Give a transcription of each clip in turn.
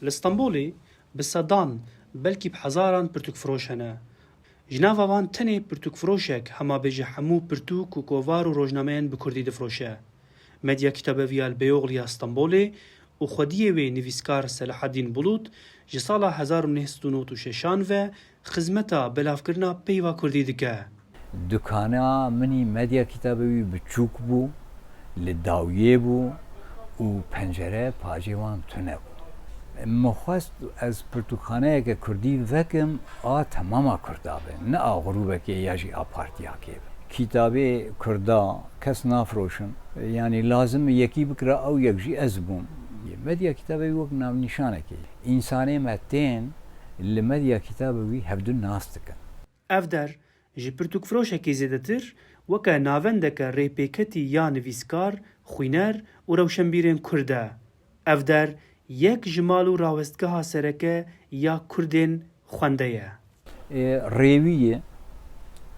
لإسطنبولي بسدان بلكي بحزاران برتوك فروش هنا جنافا وان تني برتوك فروشك هما بيجي حمو برتوك وكوفار وروجنامين بكردي دفروشه مديا كتابة فيا البيوغليا اسطنبولي وخودية وي نویسکار صلاح الدین بلوط جی سالا 1996 و خزمتا بلافکرنا پیوا کردی دکه. دکانا منی مدیا کتابی بچوک بو لداویه بو و پنجره پاجوان تونه بو. مخواست از پرتوخانه که کردی وکم تماما کردابه نه غروبه که یاجی آپارتیا که کتابی کردا کس نافروشن یعنی لازم یکی بکره او یکجی از بوم مدیا کتابی وک نام نشانه که انسانی متین لمدیا کتابی هفدو ناس دکن افدر جی پرتوک فروشکی زیدتر وکا ناوندک ریپیکتی یا نویسکار خوینر و روشنبیرین کرده افدر یک جمال و راوستگاه سرکه یا کردین خونده ریویه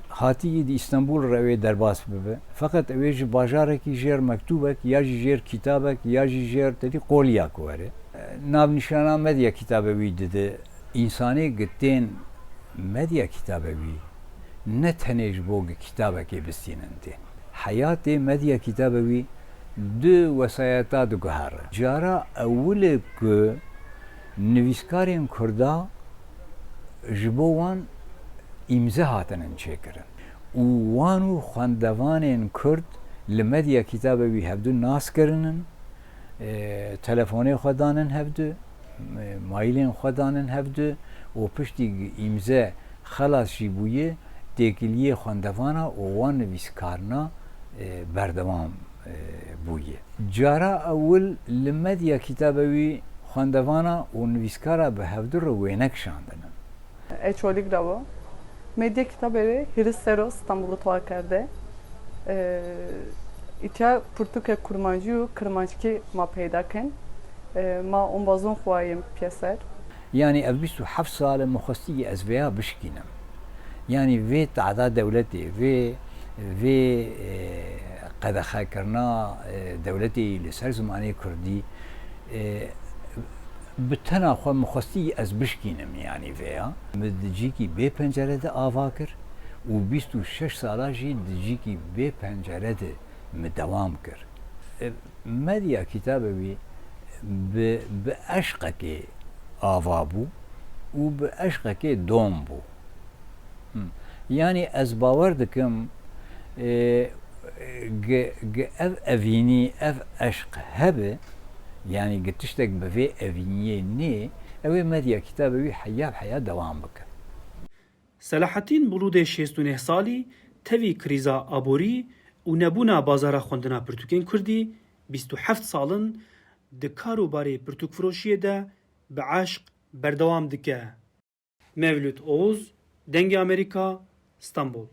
هاتی دی استانبول روی درباس ببه فقط اویج باجاره کی جر مکتوبک یا جر کتابک یا جر تدی قولیا کوره ناب نشانه مدیا کتابی دیده انسانی گتین مدیا کتابی نه تنیج بوگ کتابکی بسیننده حیات مدیا کتابی دو وسایتا دو گهره جارا اول که نویسکارین کردا جبوان امضا هاتنن چکرن و وانو خواندوانین کرد لمدیا کتابی هفدو ناس کرنن تلفونی خدانن هفدو مایلین خدانن هفدو و پشتی امضا خلاص جیبویه تکلیه خواندوانا و وان نویسکارنا بردوام بویه جارا اول لمدیا کتابی خواندوانا و نویسکارا به هفدو رو وینک شاندنن Eçolik Ravo. Medya kitabı Hristeros İstanbul'u tuakerde. İtya Purtuke kurmancı kırmançki ma peydaken. Ma onbazon xuayim piyeser. Yani ev 27 sale mukhasiye ez veya bişkinem. Yani ve ta'da devleti ve قدخه کرنا دولتی لسر زمانی کردی بتنا خو مخستی از بشکینم یعنی ویا مدجی کی به پنجره ده آوا کر و 26 ساله جی دجی کی به پنجره ده مدوام کر مدیا کتابی به عشق کی آوا بو و به عشق کی دوم بو یعنی از باور دکم اف افینی اف عشق هبه يعني قتشتك بفي افينيه ني اوي مديا كتابي حياه دوام بك صلاح الدین بلوط 69 سالی تەوی کریزا ئابووری و نەبوونا بازارە خوێندنا پرتوکین کوردی 27 ساڵن di karûbarê pirtûkfirôşiyê de bi eşq berdewam dike. Mevlût Oğuz, Dengê Amerîka, İstanbul.